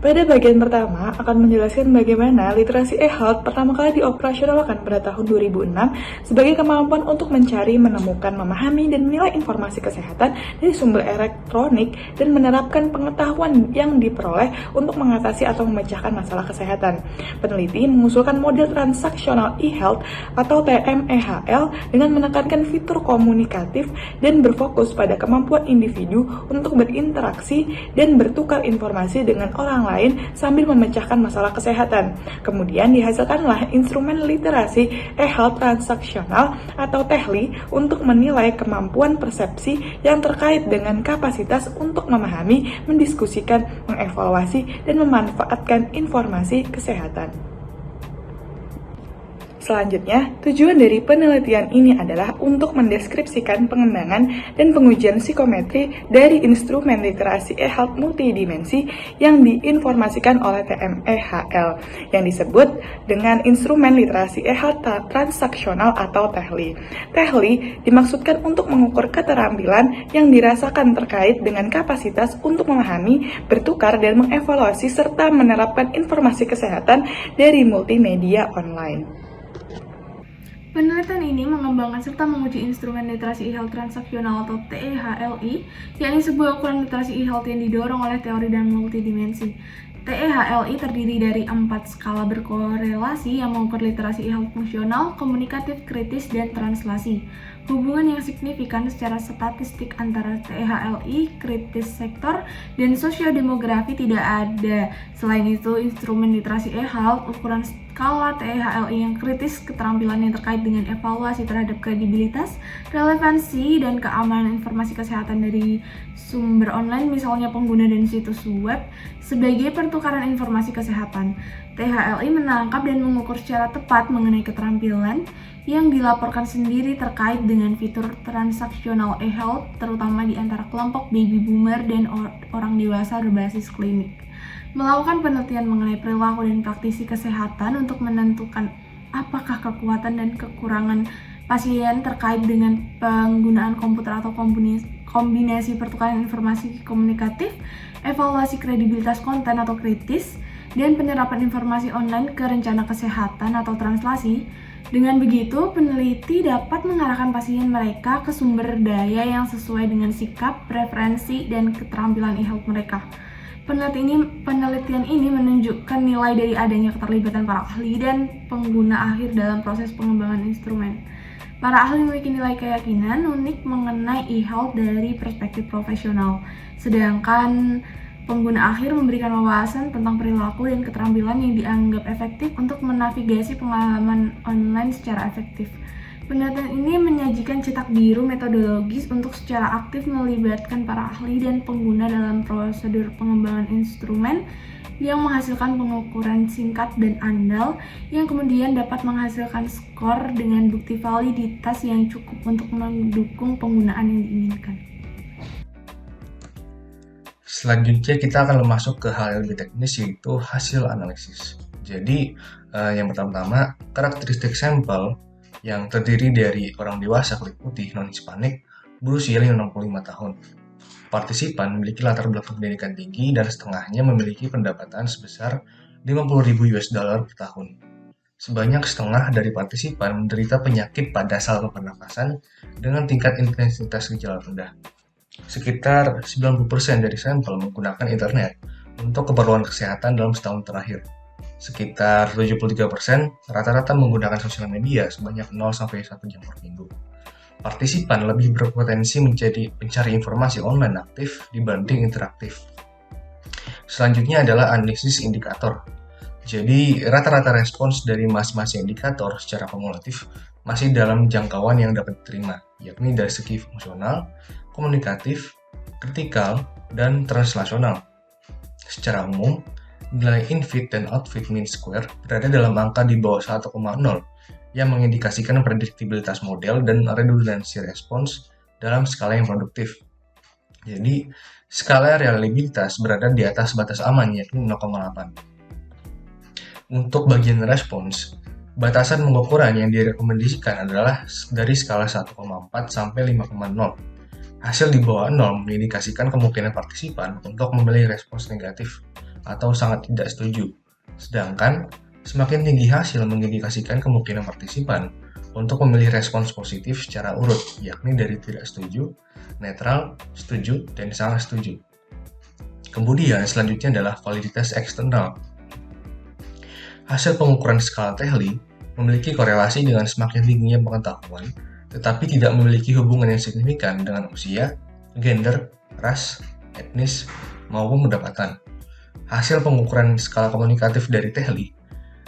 Pada bagian pertama akan menjelaskan bagaimana literasi e-health pertama kali dioperasionalkan pada tahun 2006 sebagai kemampuan untuk mencari, menemukan, memahami, dan menilai informasi kesehatan dari sumber elektronik dan menerapkan pengetahuan yang diperoleh untuk mengatasi atau memecahkan masalah kesehatan. Peneliti mengusulkan model transaksional e-health atau TMEHL dengan menekankan fitur komunikatif dan berfokus pada kemampuan individu untuk berinteraksi dan bertukar informasi dengan orang lain sambil memecahkan masalah kesehatan. Kemudian dihasilkanlah instrumen literasi e-health transaksional atau TEHLI untuk menilai kemampuan persepsi yang terkait dengan kapasitas untuk memahami, mendiskusikan, mengevaluasi, dan memanfaatkan informasi kesehatan. Selanjutnya, tujuan dari penelitian ini adalah untuk mendeskripsikan pengembangan dan pengujian psikometri dari instrumen literasi e-health multidimensi yang diinformasikan oleh TMEHL, yang disebut dengan instrumen literasi e-health transaksional atau TEHLI. TEHLI dimaksudkan untuk mengukur keterampilan yang dirasakan terkait dengan kapasitas untuk memahami, bertukar, dan mengevaluasi serta menerapkan informasi kesehatan dari multimedia online. Penelitian ini mengembangkan serta menguji instrumen literasi e-health transaksional atau TEHLI, yakni sebuah ukuran literasi e-health yang didorong oleh teori dan multidimensi. TEHLI terdiri dari 4 skala berkorelasi yang mengukur literasi e-health fungsional, komunikatif, kritis, dan translasi. Hubungan yang signifikan secara statistik antara TEHLI, kritis sektor, dan sosiodemografi tidak ada. Selain itu, instrumen literasi e-health ukuran skala TEHLI yang kritis keterampilan yang terkait dengan evaluasi terhadap kredibilitas, relevansi, dan keamanan informasi kesehatan dari sumber online, misalnya pengguna dan situs web, sebagai pertukaran informasi kesehatan. TEHLI menangkap dan mengukur secara tepat mengenai keterampilan yang dilaporkan sendiri terkait dengan fitur transaksional e-health, terutama di antara kelompok baby boomer dan orang dewasa berbasis klinik. Melakukan penelitian mengenai perilaku dan praktisi kesehatan untuk menentukan apakah kekuatan dan kekurangan pasien terkait dengan penggunaan komputer atau kombinasi pertukaran informasi komunikatif, evaluasi kredibilitas konten atau kritis, dan penerapan informasi online ke rencana kesehatan atau translasi. Dengan begitu, peneliti dapat mengarahkan pasien mereka ke sumber daya yang sesuai dengan sikap, preferensi, dan keterampilan e-health mereka. Penelitian ini menunjukkan nilai dari adanya keterlibatan para ahli dan pengguna akhir dalam proses pengembangan instrumen. Para ahli memiliki nilai keyakinan unik mengenai e-health dari perspektif profesional, sedangkan pengguna akhir memberikan wawasan tentang perilaku dan keterampilan yang dianggap efektif untuk menavigasi pengalaman online secara efektif. Penelitian ini menyajikan cetak biru metodologis untuk secara aktif melibatkan para ahli dan pengguna dalam prosedur pengembangan instrumen yang menghasilkan pengukuran singkat dan andal yang kemudian dapat menghasilkan skor dengan bukti validitas yang cukup untuk mendukung penggunaan yang diinginkan. Selanjutnya kita akan masuk ke hal yang lebih teknis, yaitu hasil analisis. Jadi yang pertama, karakteristik sampel yang terdiri dari orang dewasa kulit putih non-Hispanik berusia 65 tahun. Partisipan memiliki latar belakang pendidikan tinggi dan setengahnya memiliki pendapatan sebesar $50.000 per tahun. Sebanyak setengah dari partisipan menderita penyakit pada saluran pernafasan dengan tingkat intensitas gejala rendah. Sekitar 90% dari sampel menggunakan internet untuk keperluan kesehatan dalam setahun terakhir. Sekitar 73% rata-rata menggunakan sosial media sebanyak 0-1 jam per minggu. Partisipan lebih berpotensi menjadi pencari informasi online aktif dibanding interaktif. Selanjutnya adalah analisis indikator. Jadi, rata-rata respons dari masing-masing indikator secara kumulatif masih dalam jangkauan yang dapat diterima, yakni dari segi fungsional, komunikatif, kritikal, dan translasional. Secara umum, nilai in-fit dan out-fit mean square berada dalam angka di bawah 1,0 yang mengindikasikan prediktibilitas model dan redundansi respons dalam skala yang produktif. Jadi, skala reliabilitas berada di atas batas aman, yakni 0,8. Untuk bagian respons, batasan pengukuran yang direkomendasikan adalah dari skala 1,4 sampai 5,0. Hasil di bawah 0 mengindikasikan kemungkinan partisipan untuk memilih respons negatif atau sangat tidak setuju. Sedangkan, semakin tinggi hasil mengindikasikan kemungkinan partisipan untuk memilih respons positif secara urut, yakni dari tidak setuju, netral, setuju, dan sangat setuju. Kemudian selanjutnya adalah validitas eksternal. Hasil pengukuran skala Tehli memiliki korelasi dengan semakin tingginya pengetahuan, tetapi tidak memiliki hubungan yang signifikan dengan usia, gender, ras, etnis, maupun pendapatan. Hasil pengukuran skala komunikatif dari Tehli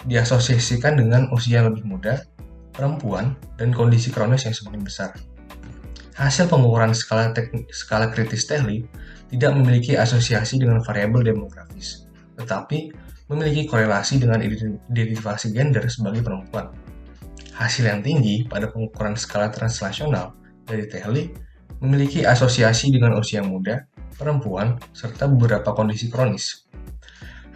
diasosiasikan dengan usia yang lebih muda, perempuan, dan kondisi kronis yang semakin besar. Hasil pengukuran skala kritis Tehli tidak memiliki asosiasi dengan variabel demografis, tetapi memiliki korelasi dengan identifikasi gender sebagai perempuan. Hasil yang tinggi pada pengukuran skala translasional dari Tehli memiliki asosiasi dengan usia muda, perempuan, serta beberapa kondisi kronis.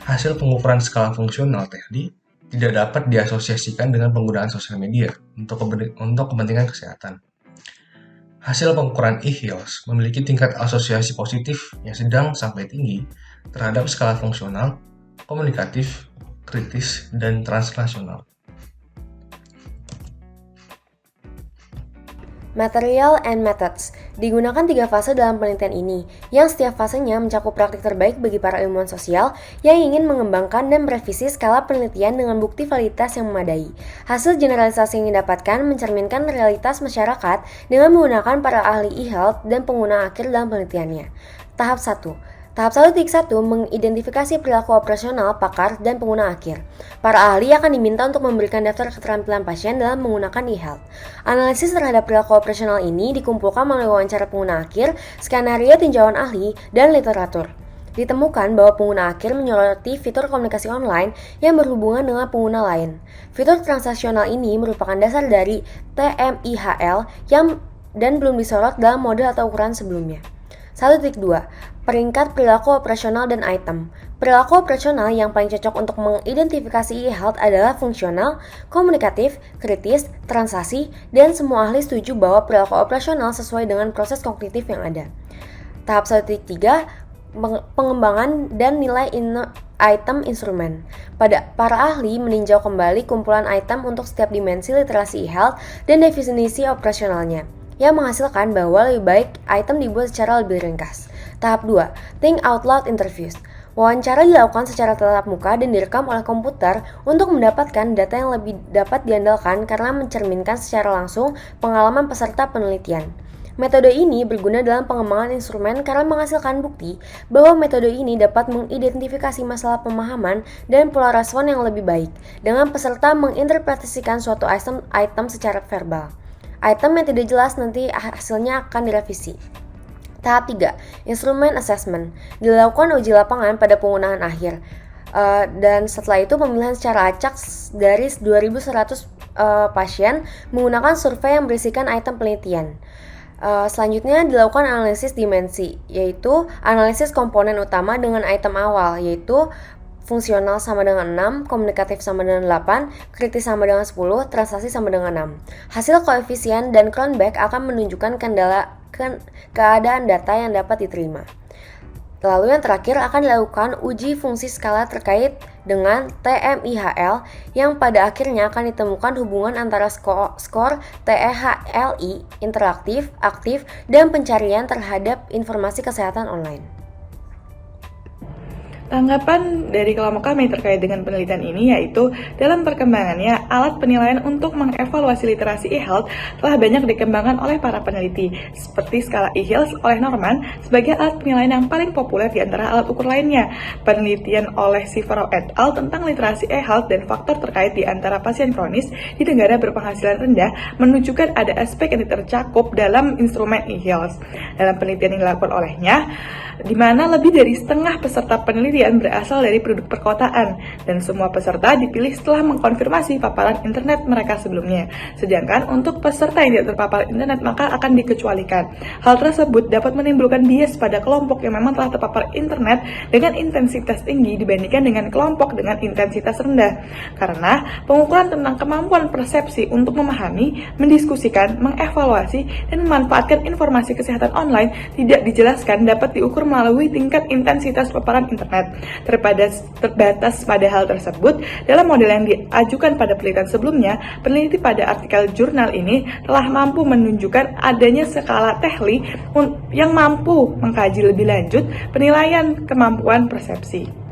Hasil pengukuran skala fungsional Tehli tidak dapat diasosiasikan dengan penggunaan sosial media untuk kepentingan kesehatan. Hasil pengukuran IHILS memiliki tingkat asosiasi positif yang sedang sampai tinggi terhadap skala fungsional, komunikatif, kritis, dan translasional. Material and Methods. Digunakan 3 fase dalam penelitian ini, yang setiap fasenya mencakup praktik terbaik bagi para ilmuwan sosial yang ingin mengembangkan dan merevisi skala penelitian dengan bukti validitas yang memadai. Hasil generalisasi yang didapatkan mencerminkan realitas masyarakat dengan menggunakan para ahli e-health dan pengguna akhir dalam penelitiannya. Tahap 1. Tahap 1.1 mengidentifikasi perilaku operasional, pakar, dan pengguna akhir. Para ahli akan diminta untuk memberikan daftar keterampilan pasien dalam menggunakan e-health. Analisis terhadap perilaku operasional ini dikumpulkan melalui wawancara pengguna akhir, skenario tinjauan ahli, dan literatur. Ditemukan bahwa pengguna akhir menyoroti fitur komunikasi online yang berhubungan dengan pengguna lain. Fitur transaksional ini merupakan dasar dari TMIHL dan belum disorot dalam model atau ukuran sebelumnya. 1.2. Peringkat perilaku operasional dan item. Perilaku operasional yang paling cocok untuk mengidentifikasi e-health adalah fungsional, komunikatif, kritis, transaksi, dan semua ahli setuju bahwa perilaku operasional sesuai dengan proses kognitif yang ada. Tahap 1.3. Pengembangan dan nilai item instrumen. Para ahli meninjau kembali kumpulan item untuk setiap dimensi literasi e-health dan definisi operasionalnya, yang menghasilkan bahwa lebih baik item dibuat secara lebih ringkas. Tahap 2. Think Out Loud Interviews. Wawancara dilakukan secara tatap muka dan direkam oleh komputer untuk mendapatkan data yang lebih dapat diandalkan karena mencerminkan secara langsung pengalaman peserta penelitian. Metode ini berguna dalam pengembangan instrumen karena menghasilkan bukti bahwa metode ini dapat mengidentifikasi masalah pemahaman dan pola respon yang lebih baik dengan peserta menginterpretasikan suatu item secara verbal. Item yang tidak jelas nanti hasilnya akan direvisi. Tahap 3. Instrumen Assessment. Dilakukan uji lapangan pada penggunaan akhir. Dan setelah itu pemilihan secara acak dari 2.100 pasien menggunakan survei yang berisikan item penelitian. Selanjutnya dilakukan analisis dimensi, yaitu analisis komponen utama dengan item awal, yaitu fungsional sama dengan 6, komunikatif sama dengan 8, kritis sama dengan 10, transaksi sama dengan 6. Hasil koefisien dan Cronbach akan menunjukkan keadaan data yang dapat diterima. Lalu yang terakhir akan dilakukan uji fungsi skala terkait dengan TMIHL yang pada akhirnya akan ditemukan hubungan antara skor TEHLI, interaktif, aktif, dan pencarian terhadap informasi kesehatan online. Tanggapan dari kelompok kami terkait dengan penelitian ini yaitu dalam perkembangannya, alat penilaian untuk mengevaluasi literasi e-health telah banyak dikembangkan oleh para peneliti, seperti skala e-health oleh Norman sebagai alat penilaian yang paling populer di antara alat ukur lainnya. Penelitian oleh Sivaro et al. Tentang literasi e-health dan faktor terkait di antara pasien kronis di negara berpenghasilan rendah menunjukkan ada aspek yang tercakup dalam instrumen e-health. Dalam penelitian yang dilakukan olehnya, di mana lebih dari setengah peserta penelitian berasal dari penduduk perkotaan dan semua peserta dipilih setelah mengkonfirmasi paparan internet mereka sebelumnya. Sedangkan untuk peserta yang tidak terpapar internet maka akan dikecualikan. Hal tersebut dapat menimbulkan bias pada kelompok yang memang telah terpapar internet dengan intensitas tinggi dibandingkan dengan kelompok dengan intensitas rendah. Karena pengukuran tentang kemampuan persepsi untuk memahami, mendiskusikan, mengevaluasi, dan memanfaatkan informasi kesehatan online tidak dijelaskan dapat diukur melalui tingkat intensitas paparan internet. penelitian. Terbatas pada hal tersebut, dalam model yang diajukan pada penelitian sebelumnya, peneliti pada artikel jurnal ini telah mampu menunjukkan adanya skala Tehli yang mampu mengkaji lebih lanjut penilaian kemampuan persepsi.